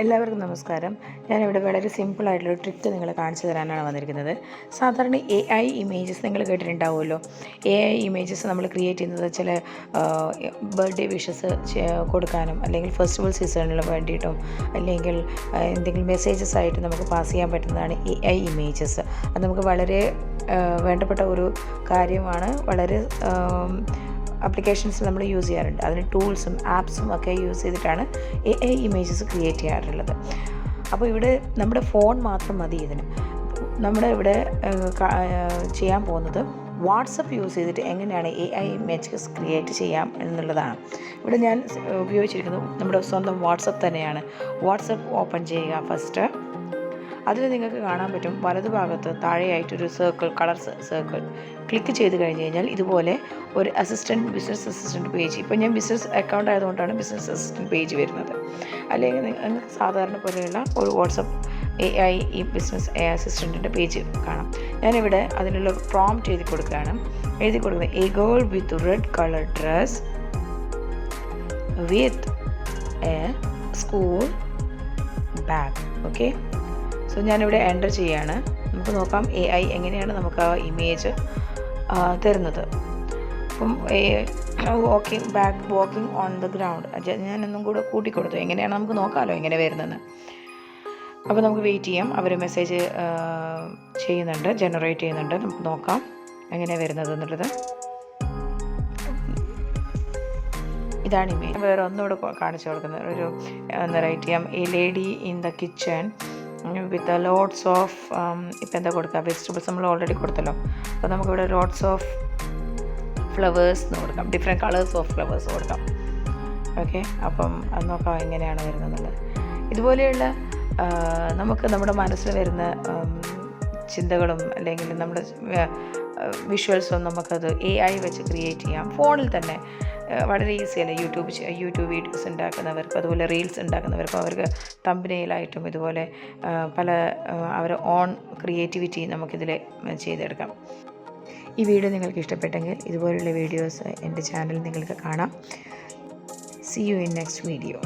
എല്ലാവർക്കും നമസ്കാരം. ഞാനിവിടെ വളരെ സിമ്പിളായിട്ടുള്ളൊരു ട്രിക്ക് നിങ്ങളെ കാണിച്ചു തരാനാണ് വന്നിരിക്കുന്നത്. സാധാരണ AI ഇമേജസ് നിങ്ങൾ കേട്ടിട്ടുണ്ടാവുമല്ലോ. AI ഇമേജസ് നമ്മൾ ക്രിയേറ്റ് ചെയ്യുന്നത് ചില ബർത്ത്ഡേ വിഷസ് കൊടുക്കാനും അല്ലെങ്കിൽ ഫെസ്റ്റിവൽ സീസണിന് വേണ്ടിയിട്ടും അല്ലെങ്കിൽ എന്തെങ്കിലും മെസ്സേജസ് ആയിട്ട് നമുക്ക് പാസ് ചെയ്യാൻ പറ്റുന്നതാണ് AI ഇമേജസ്. അത് നമുക്ക് വളരെ വേണ്ടപ്പെട്ട ഒരു കാര്യമാണ്. വളരെ ആപ്ലിക്കേഷൻസ് നമ്മൾ യൂസ് ചെയ്യാറുണ്ട്. അതിന് ടൂൾസും ആപ്സും ഒക്കെ യൂസ് ചെയ്തിട്ടാണ് AI ഇമേജസ് ക്രിയേറ്റ് ചെയ്യാറുള്ളത്. അപ്പോൾ ഇവിടെ നമ്മുടെ ഫോൺ മാത്രം മതി ഇതിന്. നമ്മുടെ ഇവിടെ ചെയ്യാൻ പോകുന്നത് വാട്സപ്പ് യൂസ് ചെയ്തിട്ട് എങ്ങനെയാണ് AI ഇമേജസ് ക്രിയേറ്റ് ചെയ്യാം എന്നുള്ളതാണ്. ഇവിടെ ഞാൻ ഉപയോഗിച്ചിരിക്കുന്നത് നമ്മുടെ സ്വന്തം വാട്സപ്പ് തന്നെയാണ്. വാട്സപ്പ് ഓപ്പൺ ചെയ്യുക ഫസ്റ്റ്. അതിൽ നിങ്ങൾക്ക് കാണാൻ പറ്റും വലതുഭാഗത്ത് താഴെയായിട്ടൊരു സർക്കിൾ, കളർ സർക്കിൾ ക്ലിക്ക് ചെയ്ത് കഴിഞ്ഞ് കഴിഞ്ഞാൽ ഇതുപോലെ ഒരു ബിസിനസ് അസിസ്റ്റൻറ്റ് പേജ്. ഇപ്പോൾ ഞാൻ ബിസിനസ് അക്കൗണ്ട് ആയതുകൊണ്ടാണ് ബിസിനസ് അസിസ്റ്റൻറ്റ് പേജ് വരുന്നത്. അല്ലെങ്കിൽ നിങ്ങൾക്ക് സാധാരണ പോലെയുള്ള ഒരു വാട്സപ്പ് AI ഈ ബിസിനസ് അസിസ്റ്റൻറ്റിൻ്റെ പേജ് കാണാം. ഞാനിവിടെ അതിനുള്ള പ്രോംപ്റ്റ് എഴുതി കൊടുക്കുന്നത് A girl with red colour dress with a school bag. Okay, so ഞാനിവിടെ എൻ്റർ ചെയ്യാണ്. നമുക്ക് നോക്കാം AI എങ്ങനെയാണ് നമുക്ക് ആ ഇമേജ് തരുന്നത്. അപ്പം വാക്കിംഗ് ഓൺ ദ ഗ്രൗണ്ട് ഞാനൊന്നും കൂടെ കൂട്ടിക്കൊടുത്തു. എങ്ങനെയാണ് നമുക്ക് നോക്കാമല്ലോ എങ്ങനെ വരുന്നതെന്ന്. അപ്പോൾ നമുക്ക് വെയിറ്റ് ചെയ്യാം. അവർ മെസ്സേജ് ജനറേറ്റ് ചെയ്യുന്നുണ്ട്. നമുക്ക് നോക്കാം എങ്ങനെയാണ് വരുന്നത് എന്നുള്ളത്. ഇതാണ് ഇമേജ്. വേറെ ഒന്നുകൂടെ കാണിച്ചു കൊടുക്കുന്നത്. ഒന്ന് റൈറ്റ് ചെയ്യാം. A lady in the kitchen with lots of ഇപ്പം എന്താ കൊടുക്കുക, വെജിറ്റബിൾസ് നമ്മൾ ഓൾറെഡി കൊടുത്തല്ലോ. അപ്പോൾ നമുക്കിവിടെ ലോട്ട്സ് ഓഫ് ഫ്ലവേഴ്സ് എന്ന് കൊടുക്കാം. ഡിഫറെൻറ്റ് കളേഴ്സ് ഓഫ് ഫ്ലവേഴ്സ് കൊടുക്കാം. ഓക്കെ, അപ്പം അത് നോക്കാം എങ്ങനെയാണ് വരുന്നത്. ഇതുപോലെയുള്ള നമുക്ക് നമ്മുടെ മനസ്സിൽ വരുന്ന ചിന്തകളും അല്ലെങ്കിൽ നമ്മുടെ വിഷ്വൽസും നമുക്കത് AI വെച്ച് ക്രിയേറ്റ് ചെയ്യാം. ഫോണിൽ തന്നെ വളരെ ഈസിയല്ലേ. യൂട്യൂബ് വീഡിയോസ് ഉണ്ടാക്കുന്നവർക്കും അതുപോലെ റീൽസ് ഉണ്ടാക്കുന്നവർക്കും അവർക്ക് തമ്പനെയിലായിട്ടും ഇതുപോലെ പല അവരുടെ ഓൺ ക്രിയേറ്റിവിറ്റി നമുക്കിതിൽ ചെയ്തെടുക്കാം. ഈ വീഡിയോ നിങ്ങൾക്ക് ഇഷ്ടപ്പെട്ടെങ്കിൽ ഇതുപോലുള്ള വീഡിയോസ് എൻ്റെ ചാനൽ നിങ്ങൾക്ക് കാണാം. See you in next video.